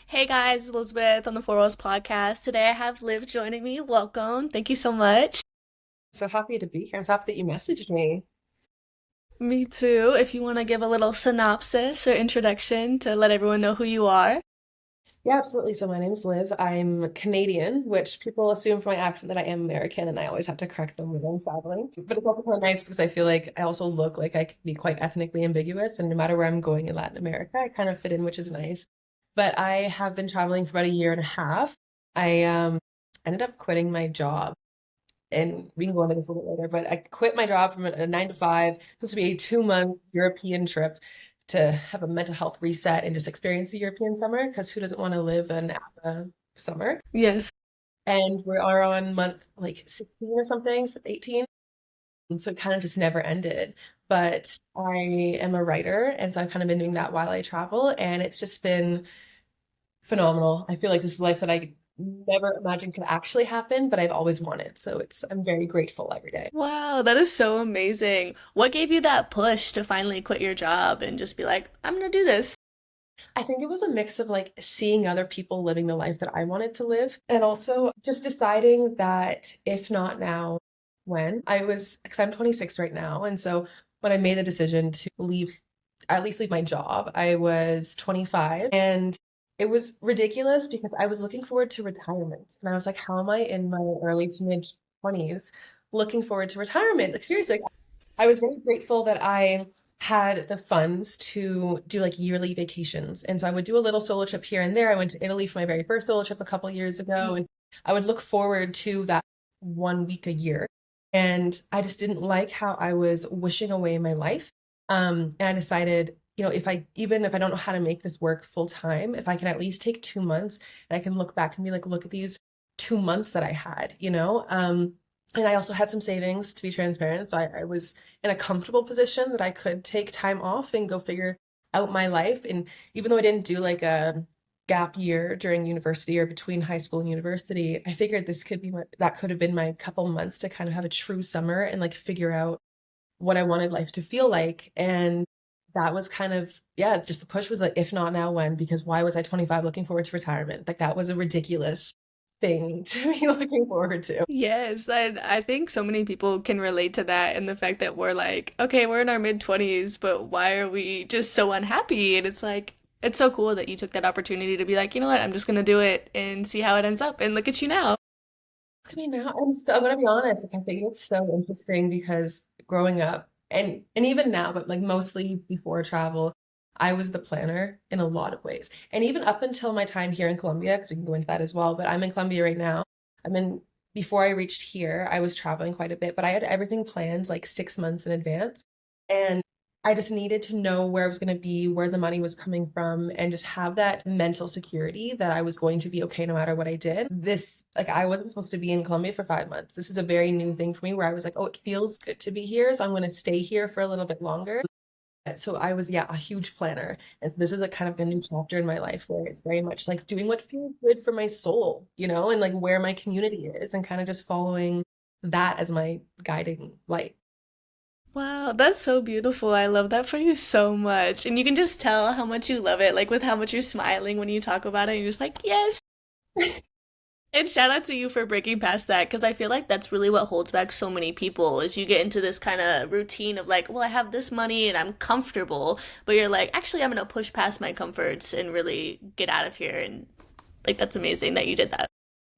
Hey guys, Elizabeth on the Four Walls podcast. Today I have Liv joining me. Welcome. Thank you so much. So happy to be here. I'm so happy that you messaged me. Me too. If you want to give a little synopsis or introduction to let everyone know who you are. Yeah, absolutely. So my name's Liv. I'm Canadian, which people assume from my accent that I am American, and I always have to correct them when I'm traveling. But it's also kind of nice because I feel like I also look like I can be quite ethnically ambiguous, and no matter where I'm going in Latin America, I kind of fit in, which is nice. But I have been traveling for about a year and a half. I ended up quitting my job, and we can go into this a little bit later, but I quit my job from a 9 to 5, supposed to be a 2 month European trip to have a mental health reset and just experience the European summer, because who doesn't want to live an APA summer? Yes. And we are on month like 16 or something, so 18. And so it kind of just never ended. But I am a writer, and so I've kind of been doing that while I travel, and it's just been phenomenal. I feel like this is life that I never imagined could actually happen, but I've always wanted. So I'm very grateful every day. Wow, that is so amazing. What gave you that push to finally quit your job and just be like, I'm gonna do this? I think it was a mix of like seeing other people living the life that I wanted to live, and also just deciding that if not now, when. Because I'm 26 right now. And so when I made the decision to leave, at least leave my job, I was 25. And it was ridiculous because I was looking forward to retirement. And I was like, how am I in my early to mid 20s looking forward to retirement? Like, seriously, I was very grateful that I had the funds to do like yearly vacations. And so I would do a little solo trip here and there. I went to Italy for my very first solo trip a couple years ago, and I would look forward to that 1 week a year. And I just didn't like how I was wishing away my life. And I decided, even if I don't know how to make this work full time, if I can at least take 2 months and I can look back and be like, look at these 2 months that I had. And I also had some savings to be transparent. So I was in a comfortable position that I could take time off and go figure out my life. And even though I didn't do like a gap year during university or between high school and university, I figured that could have been my couple months to kind of have a true summer and like figure out what I wanted life to feel like. And that was kind of, yeah, just the push was like, if not now, when? Because why was I 25 looking forward to retirement? Like that was a ridiculous thing to be looking forward to. Yes, and I think so many people can relate to that and the fact that we're like, okay, we're in our mid 20s, but why are we just so unhappy? And it's like, it's so cool that you took that opportunity to be like, you know what, I'm just gonna do it and see how it ends up. And look at you now. Look at me now. I'm gonna be honest. Like I think it's so interesting because growing up and even now, but like mostly before travel, I was the planner in a lot of ways. And even up until my time here in Colombia, because we can go into that as well, but I'm in Colombia right now. I'm in Before I reached here, I was traveling quite a bit, but I had everything planned like 6 months in advance. And I just needed to know where I was going to be, where the money was coming from, and just have that mental security that I was going to be okay no matter what I did. Like, I wasn't supposed to be in Colombia for 5 months. This is a very new thing for me where I was like, oh, it feels good to be here. So I'm going to stay here for a little bit longer. So I was, yeah, a huge planner. And so this is a kind of a new chapter in my life where it's very much like doing what feels good for my soul, and like where my community is and kind of just following that as my guiding light. Wow, that's so beautiful. I love that for you so much. And you can just tell how much you love it, like with how much you're smiling when you talk about it. You're just like, yes. And shout out to you for breaking past that because I feel like that's really what holds back so many people is you get into this kind of routine of like, well, I have this money and I'm comfortable, but you're like, actually, I'm gonna push past my comforts and really get out of here. And like, that's amazing that you did that.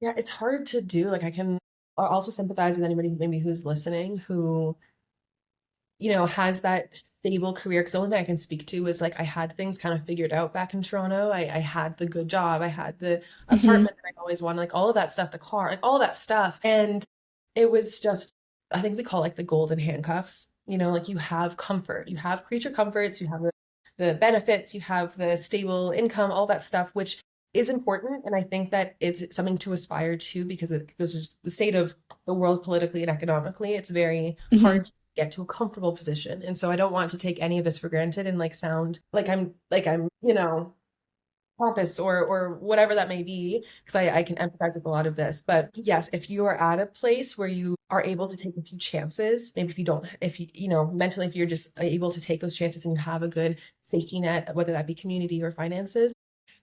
Yeah, it's hard to do. Like I can also sympathize with anybody maybe who's listening who, has that stable career. Because the only thing I can speak to is like I had things kind of figured out back in Toronto. I had the good job, I had the Hmm. apartment that I always wanted, like all of that stuff, the car, like all that stuff. And it was just, I think we call it like the golden handcuffs. Like you have comfort, you have creature comforts, you have the benefits, you have the stable income, all that stuff, which is important. And I think that it's something to aspire to because this is the state of the world politically and economically. It's very Hmm. hard to get to a comfortable position. And so I don't want to take any of this for granted and like sound like I'm pompous or whatever that may be, because I can empathize with a lot of this. But yes, if you are at a place where you are able to take a few chances, maybe if you don't, if mentally, if you're just able to take those chances and you have a good safety net, whether that be community or finances,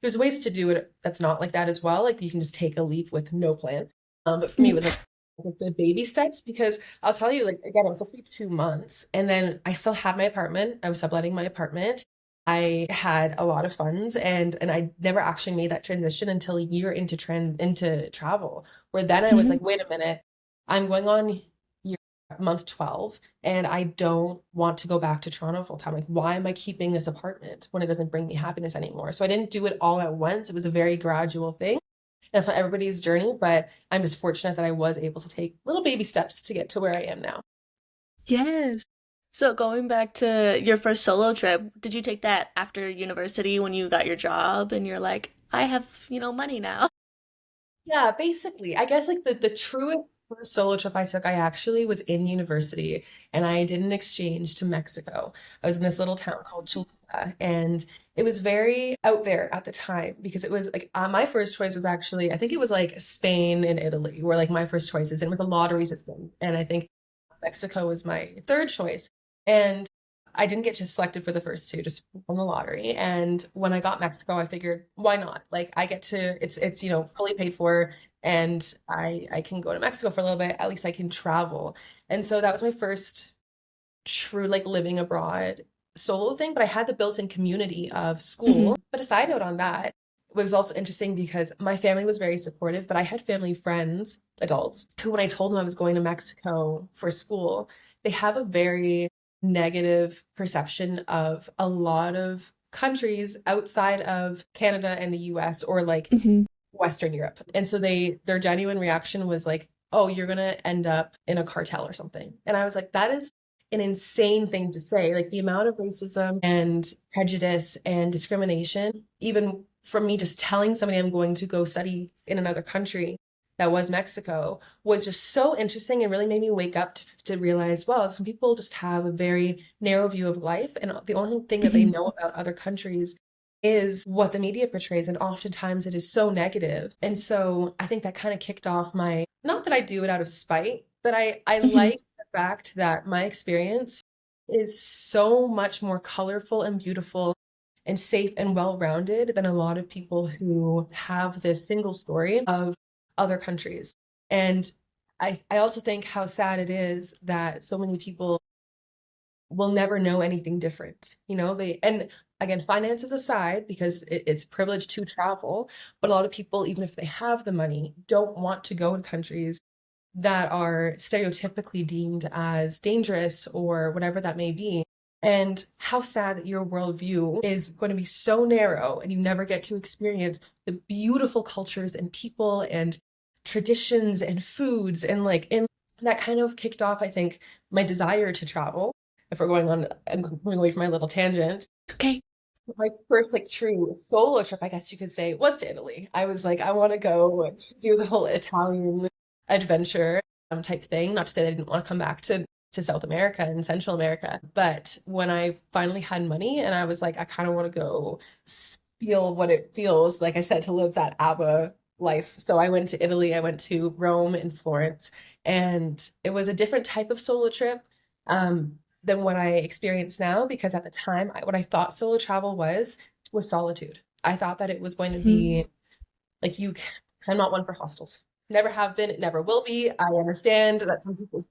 there's ways to do it that's not like that as well. Like you can just take a leap with no plan. But for me, it was Mhm. like the baby steps because I'll tell you, like again, it was supposed to be 2 months, and then I still had my apartment. I was subletting my apartment. I had a lot of funds, and I never actually made that transition until a year into trend into travel, where then I was Mhm. like, wait a minute, I'm going on year month 12 and I don't want to go back to Toronto full time. Like, why am I keeping this apartment when it doesn't bring me happiness anymore? So I didn't do it all at once. It was a very gradual thing. That's not everybody's journey, but I'm just fortunate that I was able to take little baby steps to get to where I am now. Yes. So going back to your first solo trip, did you take that after university when you got your job and you're like, I have, money now? Yeah, basically. I guess like the truest first solo trip I took, I actually was in university and I did an exchange to Mexico. I was in this little town called Cholula, and it was very out there at the time because it was like my first choice was actually, I think it was like Spain and Italy were like my first choices, and it was a lottery system. And I think Mexico was my third choice. And I didn't get just selected for the first two, just from the lottery. And when I got Mexico, I figured, why not? Like I get to, it's fully paid for, and I can go to Mexico for a little bit. At least I can travel. And so that was my first true like living abroad solo thing, but I had the built-in community of school. Hmm. But a side note on that, it was also interesting because my family was very supportive, but I had family friends, adults, who when I told them I was going to Mexico for school, they have a very negative perception of a lot of countries outside of Canada and the US or like Hmm. Western Europe. And so their genuine reaction was like, "Oh, you're gonna end up in a cartel or something." And I was like, that is an insane thing to say. Like the amount of racism and prejudice and discrimination, even from me just telling somebody I'm going to go study in another country that was Mexico, was just so interesting and really made me wake up to realize, well, some people just have a very narrow view of life, and the only thing that they Hmm. know about other countries is what the media portrays, and oftentimes it is so negative. And so I think that kind of kicked off my, not that I do it out of spite, but I Hmm. like the fact that my experience is so much more colorful and beautiful and safe and well-rounded than a lot of people who have this single story of other countries. And I also think how sad it is that so many people will never know anything different. And again, finances aside, because it's privileged to travel, but a lot of people, even if they have the money, don't want to go to countries that are stereotypically deemed as dangerous or whatever that may be. And how sad that your worldview is going to be so narrow and you never get to experience the beautiful cultures and people and traditions and foods and that kind of kicked off, I think, my desire to travel. If we're going on, I'm going away from my little tangent. It's okay. My first like true solo trip, I guess you could say, was to Italy. I was like, I want to go do the whole Italian adventure type thing. Not to say that I didn't want to come back to South America and Central America, but when I finally had money and I was like, I kind of want to go feel what it feels like. I said, to live that ABBA life. So I went to Italy. I went to Rome and Florence, and it was a different type of solo trip. Than what I experience now because at the time what I thought solo travel was solitude. I thought that it was going to Hmm. be like I'm not one for hostels. Never have been, it never will be. I understand that some people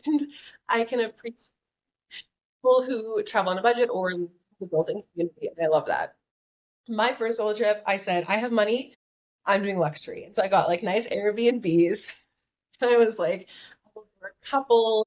and I can appreciate people who travel on a budget or the building community, and I love that. My first solo trip, I said, I have money, I'm doing luxury. And so I got like nice Airbnbs. And I was like, for a couple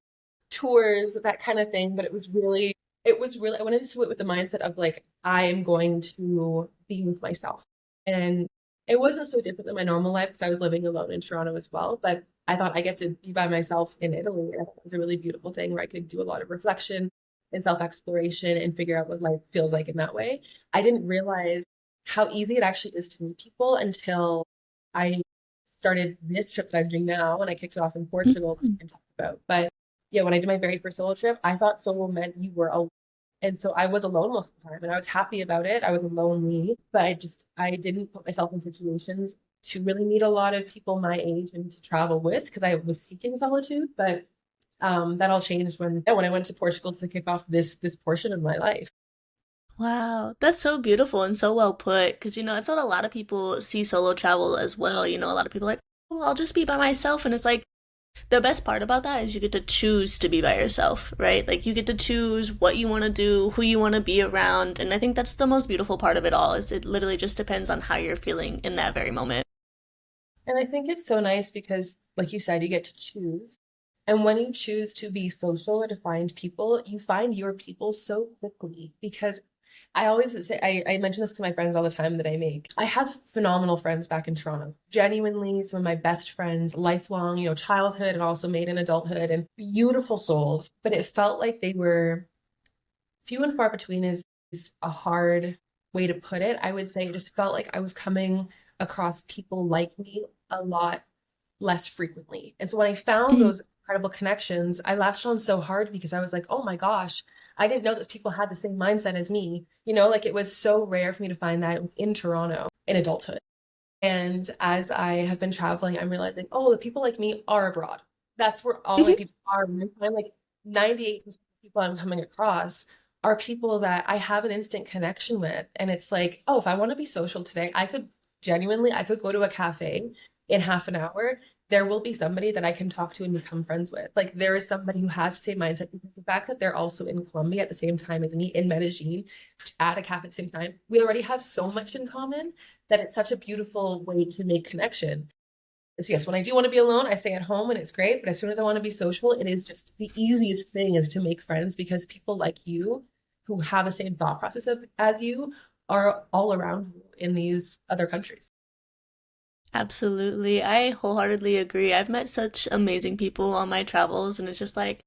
tours, that kind of thing. But it was really, I went into it with the mindset of like, I am going to be with myself. And it wasn't so different than my normal life because I was living alone in Toronto as well. But I thought I get to be by myself in Italy. And I thought it was a really beautiful thing where I could do a lot of reflection and self-exploration and figure out what life feels like in that way. I didn't realize how easy it actually is to meet people until I started this trip that I'm doing now, and I kicked it off in Portugal, which we can talk about. But yeah, when I did my very first solo trip, I thought solo meant you were alone. And so I was alone most of the time, and I was happy about it. I was lonely, but I didn't put myself in situations to really meet a lot of people my age and to travel with because I was seeking solitude. But that all changed when I went to Portugal to kick off this portion of my life. Wow, that's so beautiful and so well put. Because, that's what a lot of people see solo travel as well. A lot of people are like, oh, I'll just be by myself. And it's like, the best part about that is you get to choose to be by yourself, right? Like, you get to choose what you want to do, who you want to be around. And I think that's the most beautiful part of it all, is it literally just depends on how you're feeling in that very moment. And I think it's so nice because, like you said, you get to choose. And when you choose to be social or to find people, you find your people so quickly. Because I always say, I mention this to my friends all the time that I make. I have phenomenal friends back in Toronto. Genuinely, some of my best friends, lifelong, childhood and also made in adulthood, and beautiful souls. But it felt like they were few and far between is a hard way to put it. I would say it just felt like I was coming across people like me a lot less frequently. And so when I found Mhm. those incredible connections, I latched on so hard because I was like, oh my gosh, I didn't know that people had the same mindset as me. Like it was so rare for me to find that in Toronto in adulthood. And as I have been traveling, I'm realizing, oh, the people like me are abroad. That's where all my Mhm. people are. And I find like 98% of people I'm coming across are people that I have an instant connection with. And it's like, oh, if I want to be social today, I could go to a cafe in half an hour. There will be somebody that I can talk to and become friends with. Like there is somebody who has the same mindset because the fact that they're also in Colombia at the same time as me in Medellin at a cafe at the same time, we already have so much in common that it's such a beautiful way to make connection. And so yes, when I do want to be alone, I stay at home and it's great. But as soon as I want to be social, it is just the easiest thing is to make friends because people like you who have the same thought process as you are all around you in these other countries. Absolutely. I wholeheartedly agree. I've met such amazing people on my travels, and it's just like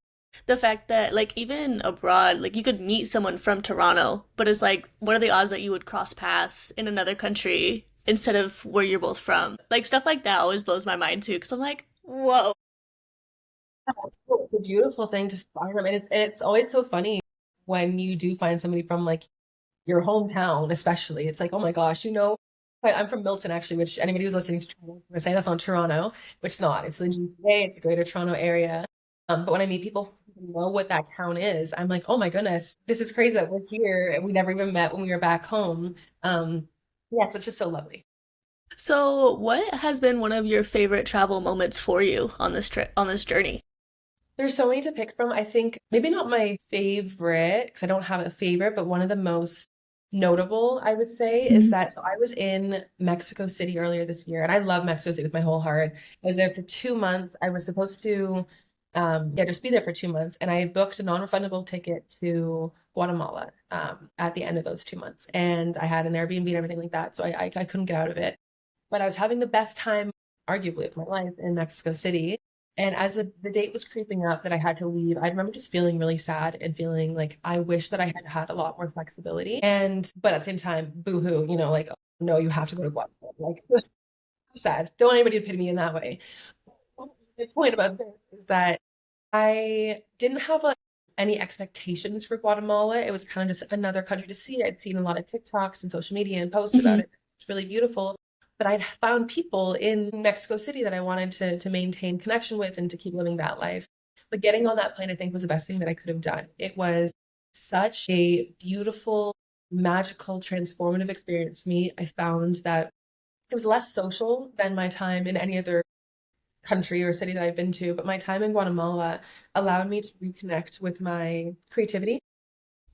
the fact that, like, even abroad, like, you could meet someone from Toronto, but it's like, what are the odds that you would cross paths in another country instead of where you're both from? Like, stuff like that always blows my mind too, because I'm like, whoa. It's a beautiful thing to find them. And it's always so funny when you do find somebody from like your hometown, especially. It's like, oh my gosh, I'm from Milton actually, which anybody who's listening to Toronto is say that's not Toronto, which it's not. It's the GTA, it's the Greater Toronto Area. But when I meet people who know what that town is, I'm like, oh my goodness, this is crazy that we're here and we never even met when we were back home. Yeah, so it's just so lovely. So, what has been one of your favorite travel moments for you on this trip, on this journey? There's so many to pick from. I think maybe not my favorite, because I don't have a favorite, but one of the most notable, I would say, is Mhm. that so I was in Mexico City earlier this year, and I love Mexico City with my whole heart. I was there for 2 months. I was supposed to, yeah, just be there for 2 months, and I had booked a non-refundable ticket to Guatemala at the end of those 2 months, and I had an Airbnb and everything like that, so I couldn't get out of it. But I was having the best time, arguably, of my life in Mexico City. And as the date was creeping up that I had to leave, I remember just feeling really sad and feeling like I wish that I had had a lot more flexibility. But at the same time, boo-hoo, like, oh, no, you have to go to Guatemala. Like, sad. Don't want anybody to pity me in that way. The point about this is that I didn't have like any expectations for Guatemala. It was kind of just another country to see. I'd seen a lot of TikToks and social media and posts about Mhm. it. It's really beautiful. But I'd found people in Mexico City that I wanted to maintain connection with and to keep living that life. But getting on that plane, I think, was the best thing that I could have done. It was such a beautiful, magical, transformative experience for me. I found that it was less social than my time in any other country or city that I've been to, but my time in Guatemala allowed me to reconnect with my creativity,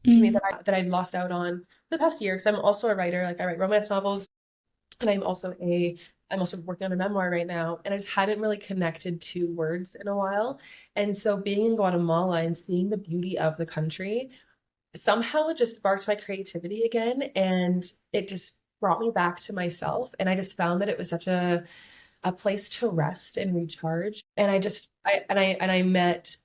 excuse me, Mhm. that I'd lost out on for the past year. Because I'm also a writer, like I write romance novels, and I'm also working on a memoir right now, and I just hadn't really connected to words in a while. And so being in Guatemala and seeing the beauty of the country somehow it just sparked my creativity again, and it just brought me back to myself. And I just found that it was such a place to rest and recharge. And I met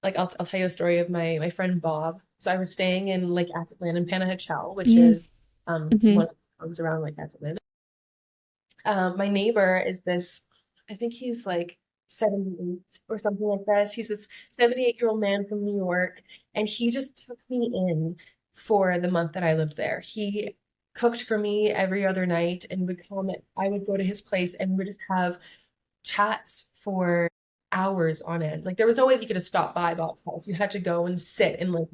like I'll tell you a story of my friend Bob. So I was staying in Lake Atitlan in Panajachel, which Mhm. is Mhm. one of the towns around Lake Atitlan. My neighbor is this, I think he's like 78 or something like this. He's this 78-year-old man from New York, and he just took me in for the month that I lived there. He cooked for me every other night and would come. I would go to his place and we would just have chats for hours on end. Like there was no way that you could just stop by Bob's house. You had to go and sit and like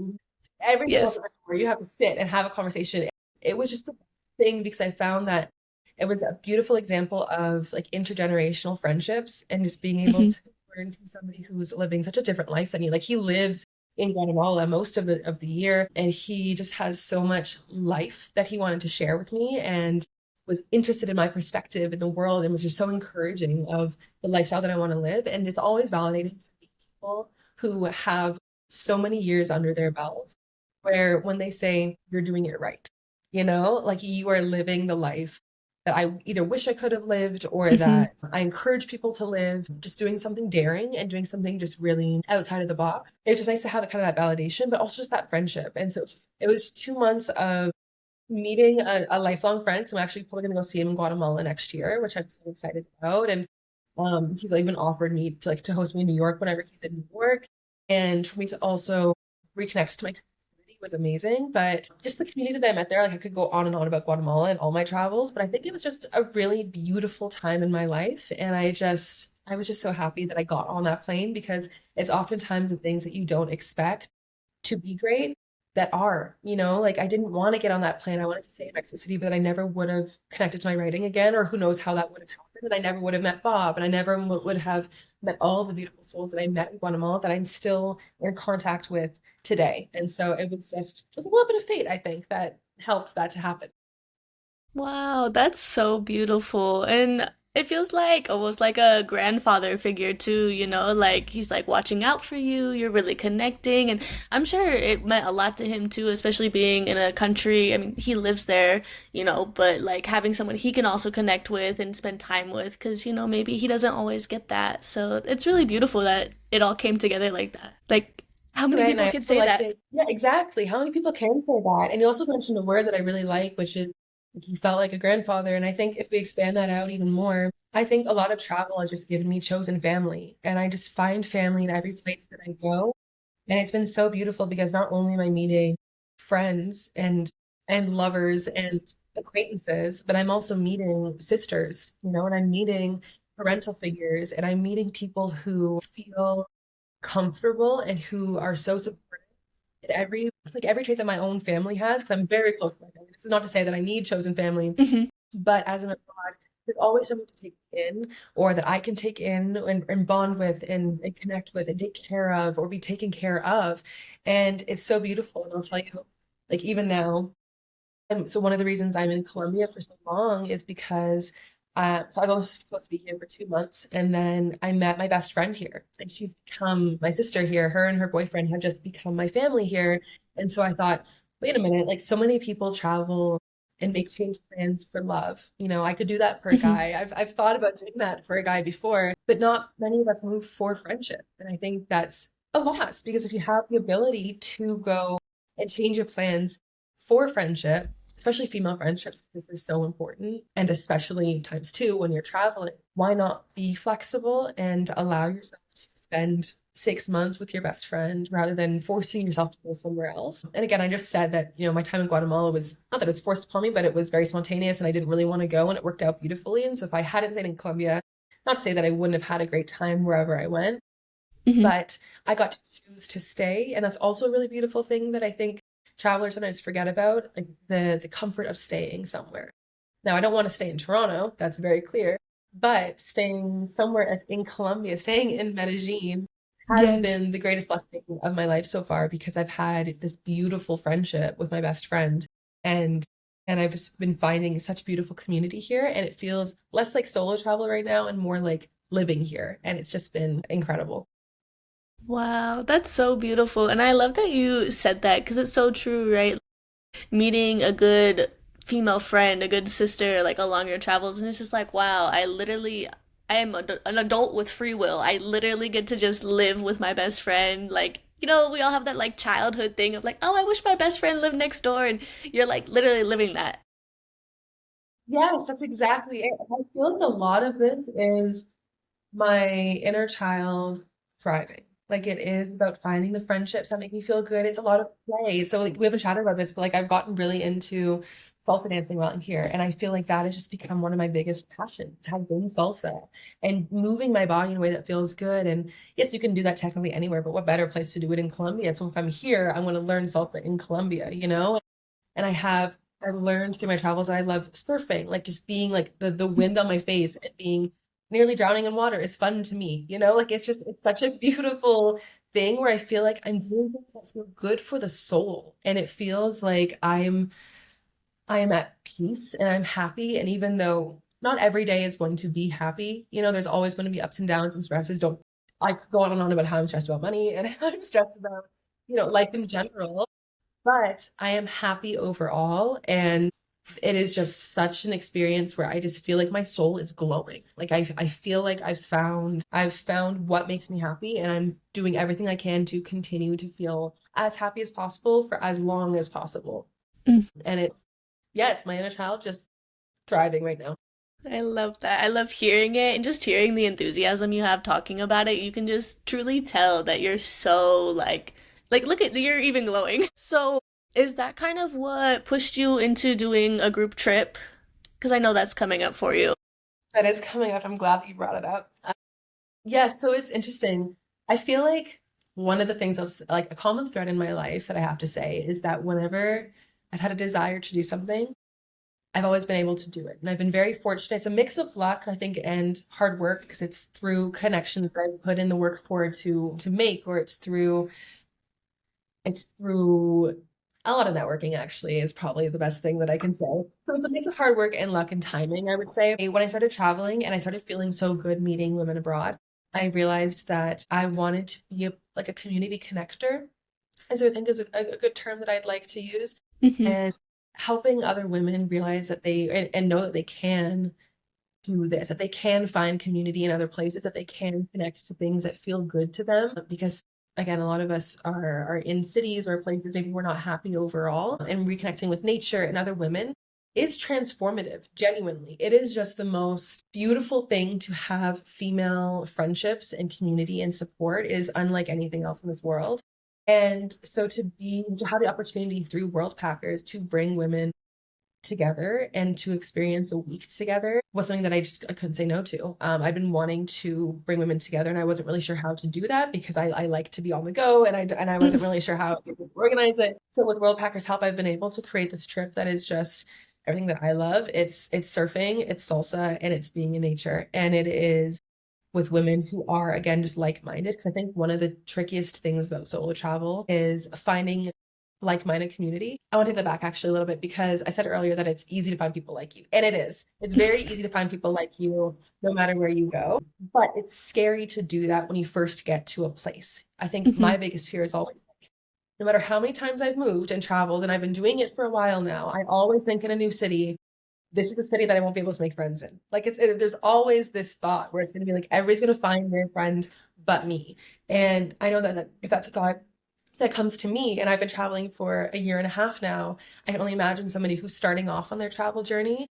everything else Yes. at the door. You have to sit and have a conversation. It was just the thing because I found that it was a beautiful example of like intergenerational friendships and just being able Hmm. to learn from somebody who's living such a different life than you. Like he lives in Guatemala most of the year, and he just has so much life that he wanted to share with me and was interested in my perspective in the world and was just so encouraging of the lifestyle that I want to live. And it's always validating to meet people who have so many years under their belt where when they say you're doing it right, like you are living the life that I either wish I could have lived or Hmm. that I encourage people to live, just doing something daring and doing something just really outside of the box. It's just nice to have that kind of that validation, but also just that friendship. And so it was 2 months of meeting a lifelong friend. So I'm actually probably gonna go see him in Guatemala next year, which I'm so excited about. And he's even offered me to host me in New York whenever he's in New York. And for me to also reconnect to my community was amazing. But just the community that I met there, like I could go on and on about Guatemala and all my travels, but I think it was just a really beautiful time in my life. And I was just so happy that I got on that plane because it's oftentimes the things that you don't expect to be great that are, like I didn't want to get on that plane. I wanted to stay in Mexico City, but I never would have connected to my writing again, or who knows how that would have happened. And I never would have met Bob, and I never would have met all the beautiful souls that I met in Guatemala that I'm still in contact with today. And so it was a little bit of fate, I think, that helped that to happen. Wow, that's so beautiful. And it feels like almost like a grandfather figure too, like he's like watching out for you, you're really connecting. And I'm sure it meant a lot to him too, especially being in a country. I mean, he lives there, but like having someone he can also connect with and spend time with, because, maybe he doesn't always get that. So it's really beautiful that it all came together like that. Like, how many Right. And people I can also say like that? that. Yeah, exactly. How many people can say that? And you also mentioned a word that I really like, which is like, you felt like a grandfather. And I think if we expand that out even more, I think a lot of travel has just given me chosen family. And I just find family in every place that I go. And it's been so beautiful because not only am I meeting friends and lovers and acquaintances, but I'm also meeting sisters, and I'm meeting parental figures and I'm meeting people who feel comfortable and who are so supportive in every trait that my own family has, because I'm very close to my family. This is not to say that I need chosen family, Hmm. but as I'm abroad, there's always someone to take in or that I can take in and bond with and connect with and take care of or be taken care of. And it's so beautiful. And I'll tell you, like even now, so one of the reasons I'm in Colombia for so long is because so I was supposed to be here for 2 months, and then I met my best friend here. And she's become my sister here. Her and her boyfriend have just become my family here. And so I thought, wait a minute, like so many people travel and make change plans for love. I could do that for a Hmm. guy. I've thought about doing that for a guy before, but not many of us move for friendship. And I think that's a loss because if you have the ability to go and change your plans for friendship, especially female friendships because they're so important, and especially times two when you're traveling, why not be flexible and allow yourself to spend 6 months with your best friend rather than forcing yourself to go somewhere else? And again, I just said that, my time in Guatemala was not that it was forced upon me, but it was very spontaneous and I didn't really want to go and it worked out beautifully. And so if I hadn't stayed in Colombia, not to say that I wouldn't have had a great time wherever I went, Hmm. but I got to choose to stay. And that's also a really beautiful thing that I think travelers sometimes forget about, like the comfort of staying somewhere. Now, I don't want to stay in Toronto, that's very clear, but staying somewhere in Colombia, staying in Medellin has Yes. been the greatest blessing of my life so far because I've had this beautiful friendship with my best friend and I've just been finding such beautiful community here and it feels less like solo travel right now and more like living here and it's just been incredible. Wow, that's so beautiful. And I love that you said that because it's so true, right? Meeting a good female friend, a good sister, like along your travels, and it's just like, wow, I am an adult with free will. I literally get to just live with my best friend. Like, we all have that like childhood thing of like, oh, I wish my best friend lived next door, and you're like literally living that. Yes, that's exactly it. I feel like a lot of this is my inner child thriving. Like it is about finding the friendships that make me feel good. It's a lot of play. So like we haven't chatted about this, but like I've gotten really into salsa dancing while I'm here. And I feel like that has just become one of my biggest passions, has been salsa and moving my body in a way that feels good. And yes, you can do that technically anywhere, but what better place to do it in Colombia? So if I'm here, I'm going to learn salsa in Colombia, you know? And I've learned through my travels that I love surfing, like just being like the wind on my face and being nearly drowning in water is fun to me, you know? Like it's such a beautiful thing where I feel like I'm doing things that feel good for the soul. And it feels like I am at peace and I'm happy. And even though not every day is going to be happy, you know, there's always going to be ups and downs and stresses. Don't I could go on and on about how I'm stressed about money and I'm stressed about, you know, life in general. But I am happy overall, and it is just such an experience where I just feel like my soul is glowing. Like I feel like I've found what makes me happy, and I'm doing everything I can to continue to feel as happy as possible for as long as possible. Mm. And it's yeah, it's my inner child just thriving right now. I love that. I love hearing it and just hearing the enthusiasm you have talking about it. You can just truly tell that you're so like look at you're even glowing. So, is that kind of what pushed you into doing a group trip? Because I know that's coming up for you. That is coming up. I'm glad that you brought it up. Yeah, so it's interesting. I feel like one of the things that's like a common thread in my life that I have to say is that whenever I've had a desire to do something, I've always been able to do it. And I've been very fortunate. It's a mix of luck, I think, and hard work because it's through connections that I put in the work for to make, or it's through a lot of networking actually is probably the best thing that I can say. So it's a mix of hard work and luck and timing, I would say. When I started traveling and I started feeling so good meeting women abroad, I realized that I wanted to be like a community connector. And so I think is a good term that I'd like to use. Hmm. And helping other women realize that and know that they can do this, that they can find community in other places, that they can connect to things that feel good to them. Because again, a lot of us are in cities or places maybe we're not happy overall, and reconnecting with nature and other women is transformative, genuinely. It is just the most beautiful thing to have female friendships and community and support. It is unlike anything else in this world. And so to have the opportunity through World Packers to bring women together and to experience a week together was something that I couldn't say no to. I've been wanting to bring women together, and I wasn't really sure how to do that because I like to be on the go, and I wasn't really sure how to organize it. So with World Packers' help, I've been able to create this trip that is just everything that I love. It's surfing, it's salsa, and it's being in nature, and it is with women who are again just like-minded, because I think one of the trickiest things about solo travel is finding like-minded community. I want to take that back actually a little bit because I said earlier that it's easy to find people like you, and it is. It's very easy to find people like you no matter where you go, but it's scary to do that when you first get to a place. I think Hmm. my biggest fear is always no matter how many times I've moved and traveled, and I've been doing it for a while now, I always think in a new city, this is the city that I won't be able to make friends in. Like there's always this thought where it's going to be like everybody's going to find their friend but me. And I know that if that's a thought that comes to me, and I've been traveling for a year and a half now, I can only imagine somebody who's starting off on their travel journey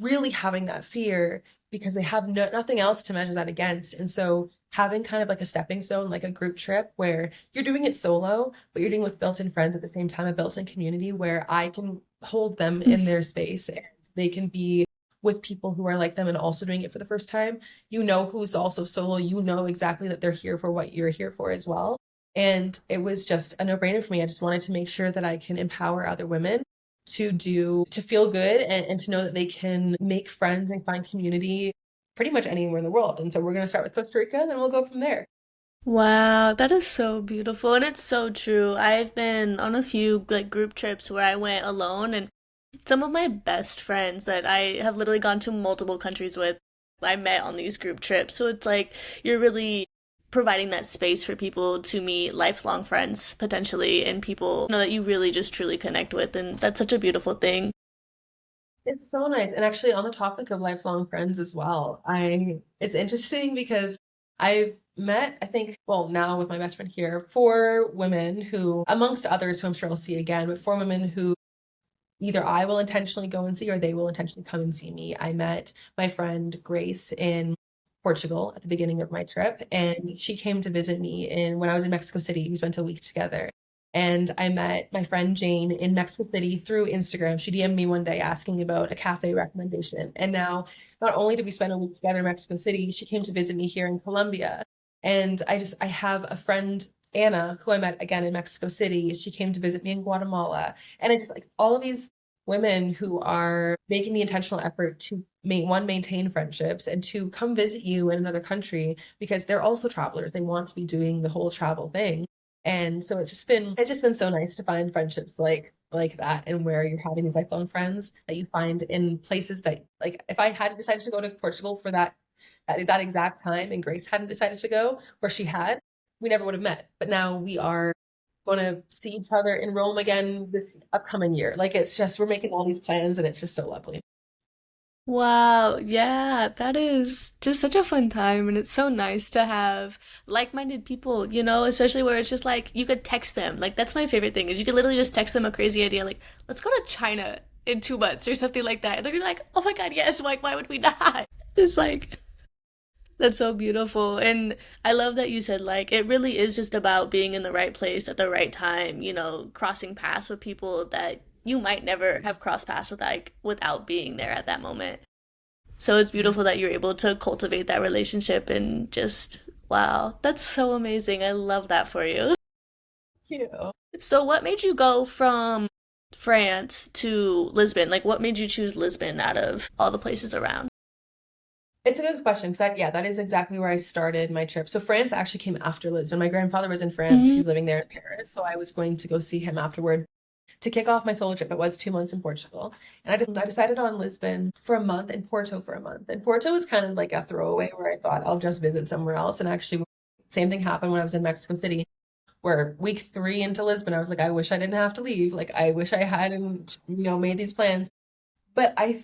really having that fear because they have nothing else to measure that against. And so having kind of like a stepping stone, like a group trip where you're doing it solo, but you're doing it with built-in friends at the same time, a built-in community where I can hold them in their space and they can be with people who are like them and also doing it for the first time. You know who's also solo, you know exactly that they're here for what you're here for as well. And it was just a no-brainer for me. I just wanted to make sure that I can empower other women to feel good and to know that they can make friends and find community pretty much anywhere in the world. And so we're going to start with Costa Rica, and then we'll go from there. Wow, that is so beautiful and it's so true. I've been on a few like group trips where I went alone and some of my best friends that I have literally gone to multiple countries with, I met on these group trips. So it's like you're really providing that space for people to meet lifelong friends potentially and people you know that you really just truly connect with and that's such a beautiful thing. It's so nice. And actually on the topic of lifelong friends as well, it's interesting because I've met, I think, well, now with my best friend here, four women who, amongst others who I'm sure I'll see again, but four women who either I will intentionally go and see or they will intentionally come and see me. I met my friend Grace in Portugal at the beginning of my trip, and she came to visit me in when I was in Mexico City. We spent a week together. And I met my friend Jane in Mexico City through Instagram. She DM'd me one day asking about a cafe recommendation. And now, not only did we spend a week together in Mexico City, she came to visit me here in Colombia. And I have a friend, Anna, who I met again in Mexico City. She came to visit me in Guatemala. And I just like all of these women who are making the intentional effort to maintain friendships and to come visit you in another country because they're also travelers. They want to be doing the whole travel thing. And so it's just been so nice to find friendships like that and where you're having these lifelong friends that you find in places that like if I hadn't decided to go to Portugal for that exact time and Grace hadn't decided to go where she had, we never would have met. But now we are going to see each other in Rome again this upcoming year. Like it's just we're making all these plans and it's just so lovely. Wow, yeah, that is just such a fun time, and it's so nice to have like-minded people, especially where it's just like you could text them. Like that's my favorite thing is you could literally just text them a crazy idea, like let's go to China in 2 months or something like that. And they're gonna be like, oh my God, yes, like why would we not? It's like that's so beautiful. And I love that you said like it really is just about being in the right place at the right time, crossing paths with people that you might never have crossed paths with like without being there at that moment. So it's beautiful that you're able to cultivate that relationship and just wow, that's so amazing. I love that for you. Thank you. So what made you go from France to Lisbon? Like what made you choose Lisbon out of all the places around? It's a good question because yeah, that is exactly where I started my trip. So France actually came after Lisbon. My grandfather was in France. Mm-hmm. He's living there in Paris. So I was going to go see him afterward to kick off my solo trip. It was 2 months in Portugal. And I decided on Lisbon for a month and Porto for a month. And Porto was kind of like a throwaway where I thought I'll just visit somewhere else. And actually, same thing happened when I was in Mexico City, where week 3 into Lisbon, I was like, I wish I didn't have to leave. Like, I wish I hadn't, made these plans. But I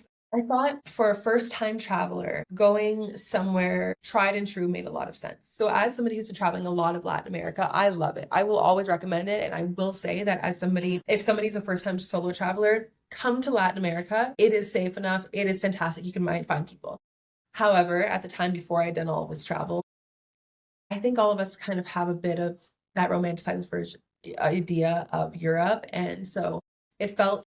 thought for a first time traveler, going somewhere tried and true made a lot of sense. So as somebody who's been traveling a lot of Latin America, I love it. I will always recommend it. And I will say that as somebody, if somebody's a first time solo traveler, come to Latin America. It is safe enough. It is fantastic. You can find people. However, at the time before I'd done all of this travel, I think all of us kind of have a bit of that romanticized version idea of Europe. And so it felt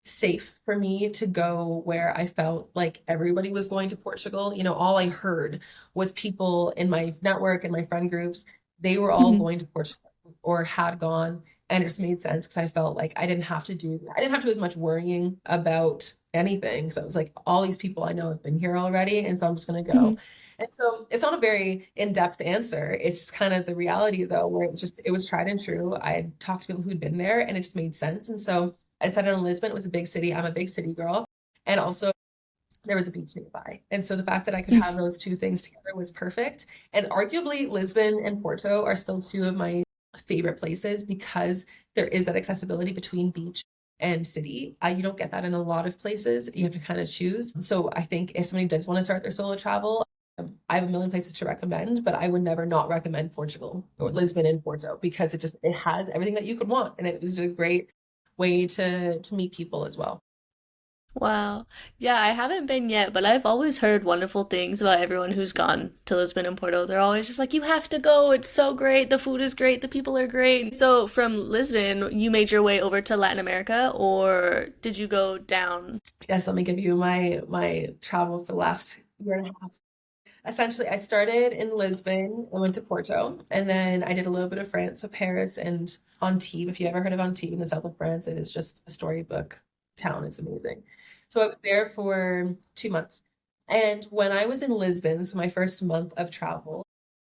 safe for me to go where I felt like everybody was going to Portugal. All I heard was people in my network and my friend groups, they were all Mm-hmm. going to Portugal or had gone. And it just made sense because I felt like I didn't have to do as much worrying about anything. Because I was like, all these people I know have been here already. And so I'm just going to Mm-hmm. go. And so it's not a very in-depth answer. It's just kind of the reality though, where it was tried and true. I had talked to people who'd been there and it just made sense. And so I decided on Lisbon. It was a big city. I'm a big city girl. And also there was a beach nearby. And so the fact that I could have those two things together was perfect. And arguably Lisbon and Porto are still two of my favorite places because there is that accessibility between beach and city. You don't get that in a lot of places. You have to kind of choose. So I think if somebody does want to start their solo travel, I have a million places to recommend, but I would never not recommend Portugal or Lisbon and Porto because it has everything that you could want, and it was just a great way to meet people as well. Wow. Yeah, I haven't been yet, but I've always heard wonderful things about everyone who's gone to Lisbon and Porto. They're always just like, you have to go. It's so great. The food is great. The people are great. So from Lisbon, you made your way over to Latin America, or did you go down? Yes, let me give you my travel for the last year and a half. Essentially, I started in Lisbon and went to Porto, and then I did a little bit of France, so Paris and Antibes. If you ever heard of Antibes in the south of France, it is just a storybook town. It's amazing. So I was there for 2 months, and when I was in Lisbon, so my first month of travel,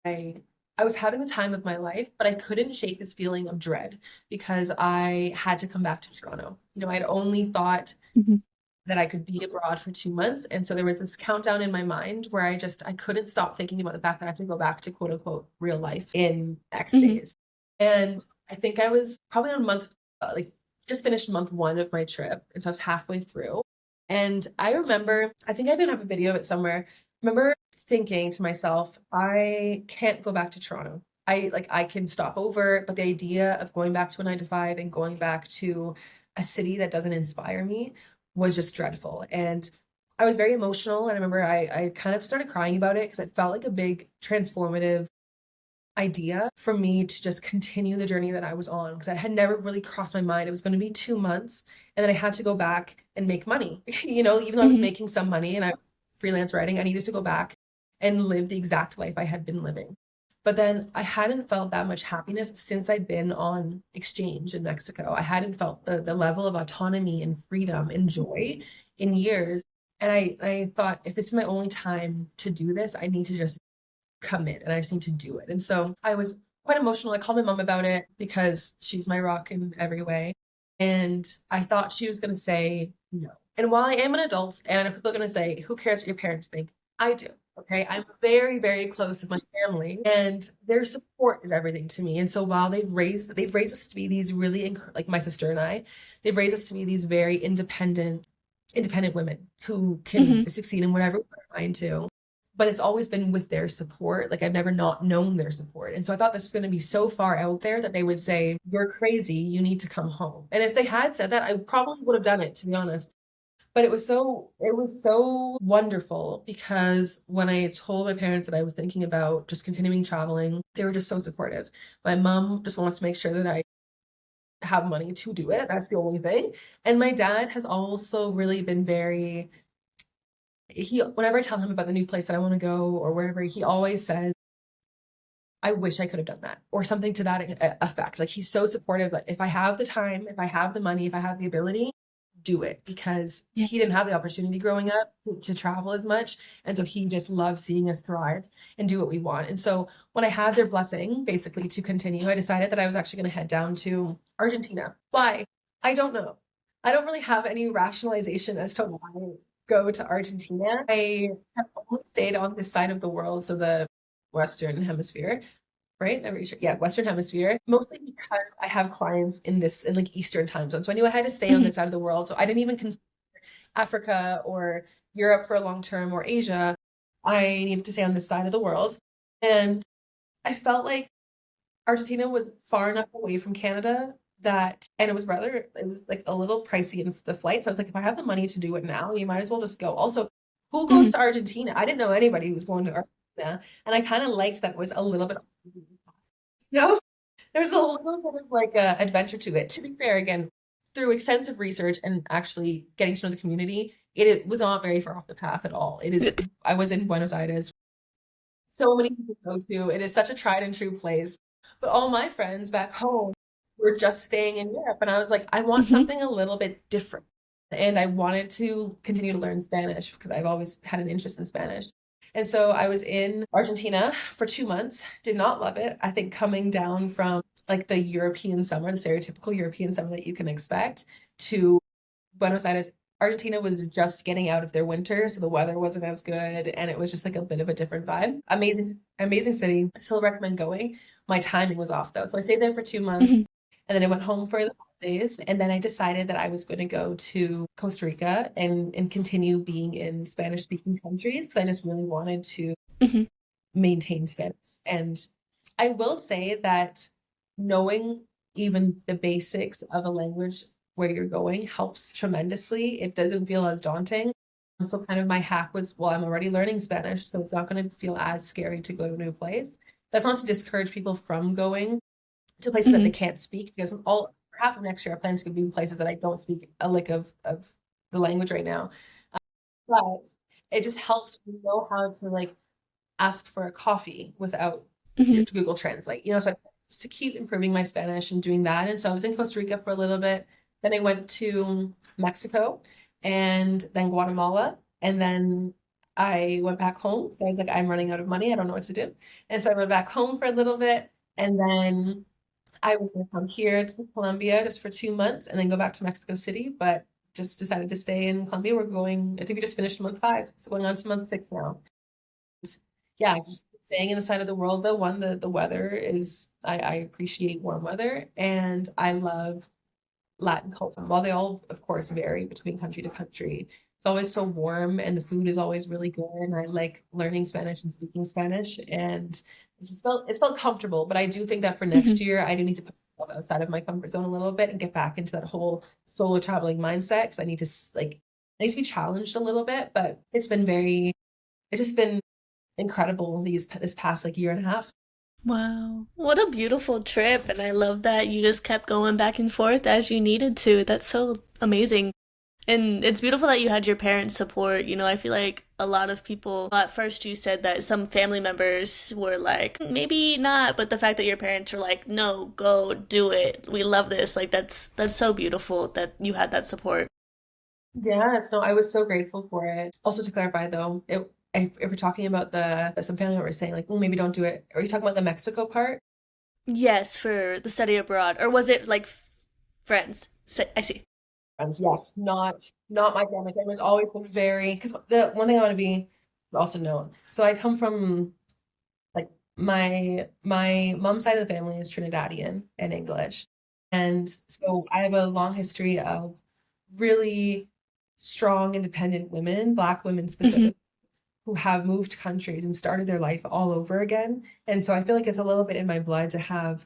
I I was having the time of my life, but I couldn't shake this feeling of dread because I had to come back to Toronto. I'd only thought Mhm. that I could be abroad for 2 months. And so there was this countdown in my mind where I couldn't stop thinking about the fact that I have to go back to quote unquote real life in X Mhm. days. And I think I was probably on like just finished month 1 of my trip. And so I was halfway through. And I remember, I think I even have a video of it somewhere. I remember thinking to myself, I can't go back to Toronto. I can stop over, but the idea of going back to a 9 to 5 and going back to a city that doesn't inspire me was just dreadful. And I was very emotional. And I remember I kind of started crying about it because it felt like a big transformative idea for me to just continue the journey that I was on because I had never really crossed my mind. It was going to be 2 months and then I had to go back and make money. Even though I was Hmm. making some money and I was freelance writing, I needed to go back and live the exact life I had been living. But then I hadn't felt that much happiness since I'd been on exchange in Mexico. I hadn't felt the level of autonomy and freedom and joy in years. And I thought, if this is my only time to do this, I need to just commit and I just need to do it. And so I was quite emotional. I called my mom about it because she's my rock in every way. And I thought she was going to say no. And while I am an adult and people are going to say, who cares what your parents think? I do. Okay. I'm very, very close with my family and their support is everything to me. And so while they've raised us to be these really, like my sister and I, they've raised us to be these very independent women who Hmm. can succeed in whatever we put our mind to, but it's always been with their support. Like I've never not known their support. And so I thought this was going to be so far out there that they would say, you're crazy, you need to come home. And if they had said that, I probably would have done it, to be honest. But it was so wonderful because when I told my parents that I was thinking about just continuing traveling, they were just so supportive. My mom just wants to make sure that I have money to do it. That's the only thing. And my dad has also really been very he whenever I tell him about the new place that I want to go or wherever, he always says, I wish I could have done that or something to that effect. Like he's so supportive. Like if I have the time, if I have the money, if I have the ability, do it because he Yes. didn't have the opportunity growing up to travel as much. And so he just loves seeing us thrive and do what we want. And so when I had their blessing basically to continue, I decided that I was actually going to head down to Argentina. Why? I don't know. I don't really have any rationalization as to why I go to Argentina. I have only stayed on this side of the world, so the Western Hemisphere, right? I'm pretty sure. Yeah, Western Hemisphere. Mostly because I have clients in like Eastern time zone. So I knew I had to stay on Hmm. this side of the world. So I didn't even consider Africa or Europe for a long term or Asia. I needed to stay on this side of the world. And I felt like Argentina was far enough away from Canada and it was like a little pricey in the flight. So I was like, if I have the money to do it now, you might as well just go. Also, who goes Hmm. to Argentina? I didn't know anybody who was going to Argentina. And I kind of liked that it was a little bit, no, there's a little bit of like a adventure to it. To be fair, again, through extensive research and actually getting to know the community, it was not very far off the path at all. I was in Buenos Aires, so many people go to. It is such a tried and true place. But all my friends back home were just staying in Europe. And I was like, I want Hmm. something a little bit different. And I wanted to continue to learn Spanish because I've always had an interest in Spanish. And so I was in Argentina for 2 months, did not love it. I think coming down from like the European summer, the stereotypical European summer that you can expect, to Buenos Aires, Argentina was just getting out of their winter, so the weather wasn't as good, and it was just like a bit of a different vibe. Amazing, amazing city. Still recommend going. My timing was off though, so I stayed there for 2 months, Hmm. and then I went home for the holidays, and then I decided that I was going to go to Costa Rica and continue being in Spanish speaking countries because I just really wanted to Hmm. maintain Spanish. And I will say that knowing even the basics of a language where you're going helps tremendously. It doesn't feel as daunting. So kind of my hack was, well, I'm already learning Spanish, so it's not going to feel as scary to go to a new place. That's not to discourage people from going to places that Hmm. they can't speak, because all half of next year I plan to be in places that I don't speak a lick of the language right now. But it just helps me know how to like ask for a coffee without your Hmm. Google Translate. So just to keep improving my Spanish and doing that. And so I was in Costa Rica for a little bit. Then I went to Mexico and then Guatemala. And then I went back home. So I was like, I'm running out of money. I don't know what to do. And so I went back home for a little bit. And then I was going to come here to Colombia just for 2 months and then go back to Mexico City. But just decided to stay in Colombia. I think we just finished month 5. So going on to month 6 now. Yeah, just staying in the side of the world though, one, the weather is I appreciate warm weather and I love Latin culture. While they all, of course, vary between country to country, it's always so warm and the food is always really good. And I like learning Spanish and speaking Spanish. And it's felt comfortable. But I do think that for Hmm. next year, I do need to put myself outside of my comfort zone a little bit and get back into that whole solo traveling mindset. Because I need to like I need to be challenged a little bit, but it's just been incredible this past like year and a half. Wow. What a beautiful trip. And I love that you just kept going back and forth as you needed to. That's so amazing. And it's beautiful that you had your parents' support. You know, I feel like a lot of people, at first you said that some family members were like, maybe not, but the fact that your parents were like, no, go do it. We love this. Like that's so beautiful that you had that support. Yes, no, I was so grateful for it. Also, to clarify though, if we're talking about the some family members saying like, oh, maybe don't do it. Are you talking about the Mexico part? Yes, for the study abroad. Or was it like friends? I see. Yes, not my family. My family's always been very because the one thing I want to be also known. So I come from like my mom's side of the family is Trinidadian and English. And so I have a long history of really strong, independent women, Black women Hmm. specifically, who have moved countries and started their life all over again. And so I feel like it's a little bit in my blood to have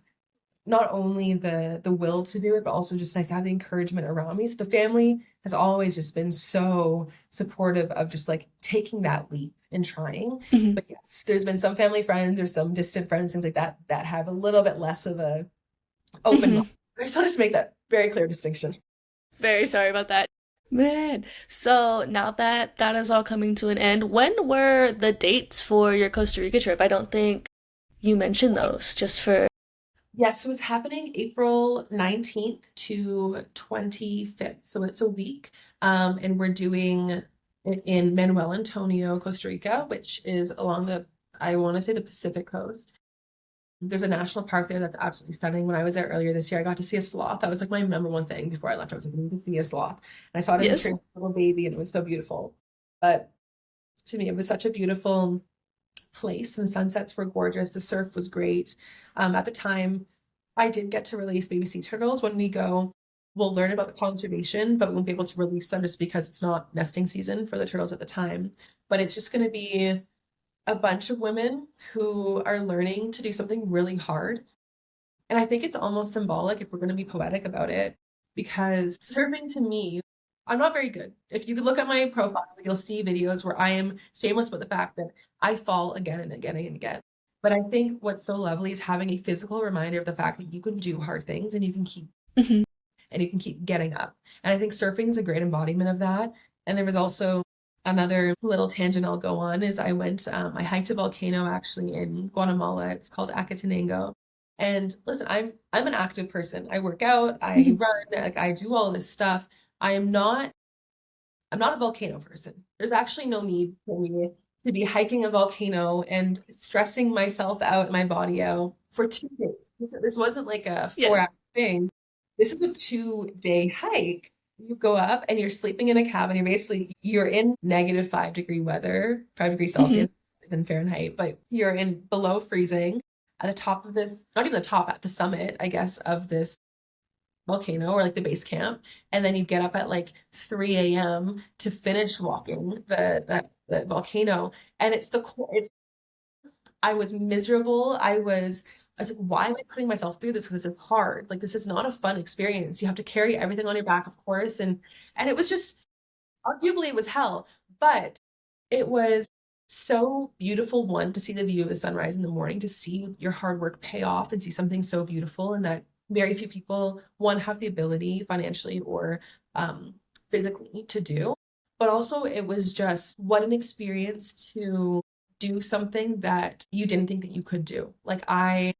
not only the will to do it, but also just nice to have the encouragement around me. So the family has always just been so supportive of just like taking that leap and trying. Hmm. But yes, there's been some family friends or some distant friends, things like that, that have a little bit less of a open mind. Hmm. I just wanted to make that very clear distinction. Very sorry about that. Man, so now that that is all coming to an end, when were the dates for your Costa Rica trip? I don't think you mentioned those, just for. Yeah, so it's happening April 19th to 25th. So it's a week. And we're doing it in Manuel Antonio, Costa Rica, which is along I want to say the Pacific coast. There's a national park there that's absolutely stunning. When I was there earlier this year, I got to see a sloth. That was like my number one thing before I left. I was like, I need to see a sloth. And I saw it in the tree, Yes. little baby, and it was so beautiful. But to me, it was such a beautiful place, and the sunsets were gorgeous. The surf was great. At the time, I did get to release baby sea turtles. When we go, we'll learn about the conservation, but we won't be able to release them just because it's not nesting season for the turtles at the time. But it's just going to be a bunch of women who are learning to do something really hard. And I think it's almost symbolic if we're going to be poetic about it, because surfing to me, I'm not very good. If you could look at my profile, you'll see videos where I am shameless about the fact that I fall again and again and again. But I think what's so lovely is having a physical reminder of the fact that you can do hard things Hmm. and you can keep getting up. And I think surfing is a great embodiment of that. And there was also another little tangent I'll go on is I hiked a volcano actually in Guatemala. It's called Acatenango. And listen, I'm an active person. I work out, I Hmm. run, like I do all this stuff. I am not I'm not a volcano person. There's actually no need for me to be hiking a volcano and stressing myself out, my body out for 2 days. This wasn't like a Yes. 4 hour thing. This is a 2 day hike. You go up and you're sleeping in a cabin. You're in -5 degree weather, 5 degrees Hmm. Celsius in Fahrenheit, but you're in below freezing at the top of this, not even the top, at the summit, I guess, of this volcano or like the base camp, and then you get up at like 3 a.m. to finish walking the volcano, and it's I was miserable. I was like, why am I putting myself through this? Because this is hard. Like this is not a fun experience. You have to carry everything on your back, of course, and it was just arguably it was hell, but it was so beautiful, one, to see the view of the sunrise in the morning, to see your hard work pay off and see something so beautiful, and that very few people, one, have the ability financially or um, physically to do. But also, it was just what an experience to do something that you didn't think that you could do. Like, I'm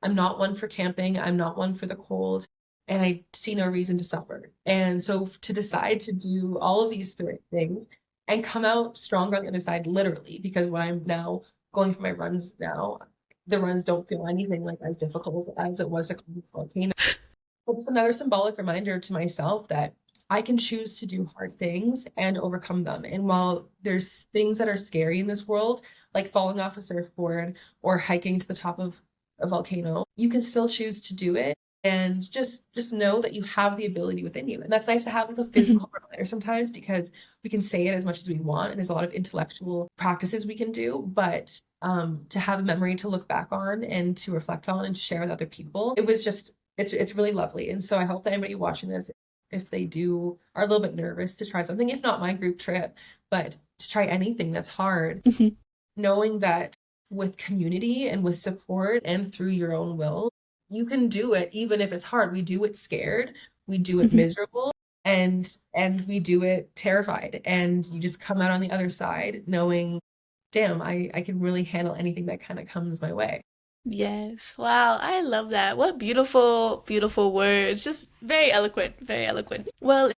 not one for camping. I'm not one for the cold, and I see no reason to suffer. And so to decide to do all of these three things and come out stronger on the other side, literally, because when I'm now going for my runs now, the runs don't feel anything like as difficult as it was a volcano. But it's another symbolic reminder to myself that I can choose to do hard things and overcome them. And while there's things that are scary in this world, like falling off a surfboard or hiking to the top of a volcano, you can still choose to do it and just know that you have the ability within you. And that's nice to have like a Hmm. physical reminder sometimes because we can say it as much as we want and there's a lot of intellectual practices we can do, but to have a memory to look back on and to reflect on and to share with other people, it's really lovely. And so I hope that anybody watching this if they do are a little bit nervous to try something, if not my group trip, but to try anything that's hard, Mhm. knowing that with community and with support and through your own will, you can do it even if it's hard. We do it scared, we do it Mhm. miserable, and we do it terrified. And you just come out on the other side knowing, damn, I can really handle anything that kind of comes my way. Yes. Wow, I love that. What beautiful, beautiful words. Just very eloquent, very eloquent. Well,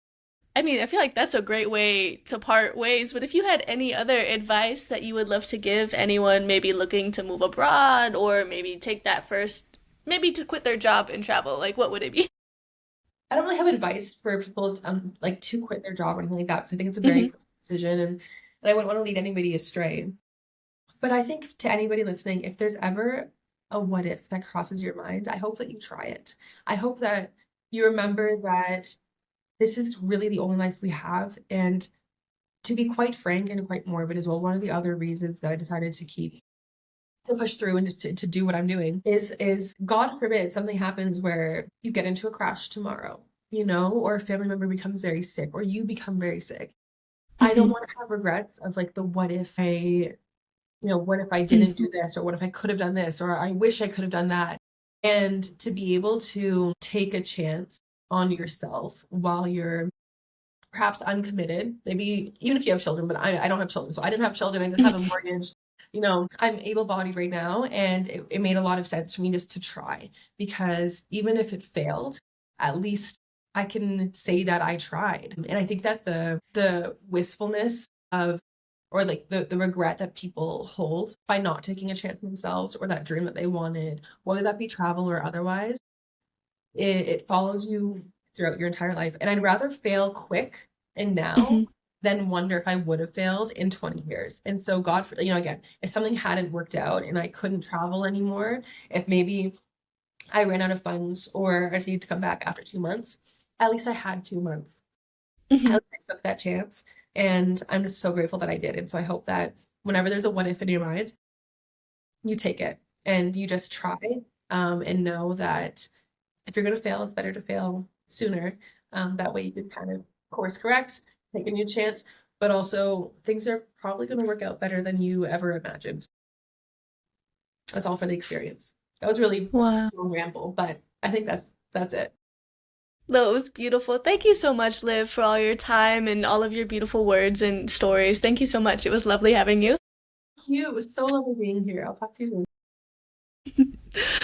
I mean, I feel like that's a great way to part ways, but if you had any other advice that you would love to give anyone maybe looking to move abroad or maybe take that first, maybe to quit their job and travel, like what would it be? I don't really have advice for people to, like to quit their job or anything like that because I think it's a very Hmm. personal decision, and I wouldn't want to lead anybody astray. But I think to anybody listening, if there's ever a what if that crosses your mind, I hope that you try it. I hope that you remember that this is really the only life we have. And to be quite frank and quite morbid as well, one of the other reasons that I decided to push through and just to do what I'm doing is God forbid something happens where you get into a crash tomorrow, or a family member becomes very sick or you become very sick. I don't Hmm. want to have regrets of like the what if I didn't do this, or what if I could have done this, or I wish I could have done that. And to be able to take a chance on yourself while you're perhaps uncommitted, maybe even if you have children, but I don't have children. So I didn't have children, I didn't have a mortgage. I'm able-bodied right now, and it made a lot of sense for me just to try, because even if it failed, at least I can say that I tried. And I think that the wistfulness of or like the regret that people hold by not taking a chance on themselves or that dream that they wanted, whether that be travel or otherwise, it follows you throughout your entire life. And I'd rather fail quick and now Hmm. than wonder if I would have failed in 20 years. And so God, for, again, if something hadn't worked out and I couldn't travel anymore, if maybe I ran out of funds or I just needed to come back after 2 months, at least I had 2 months. At Hmm. least I took that chance. And I'm just so grateful that I did. And so I hope that whenever there's a what if in your mind, you take it and you just try, and know that if you're going to fail, it's better to fail sooner. That way you can kind of course correct, take a new chance, but also things are probably going to work out better than you ever imagined. That's all for the experience. That was really Wow. a long ramble, but I think that's it. No, it was beautiful. Thank you so much, Liv, for all your time and all of your beautiful words and stories. Thank you so much. It was lovely having you. Thank you. It was so lovely being here. I'll talk to you soon.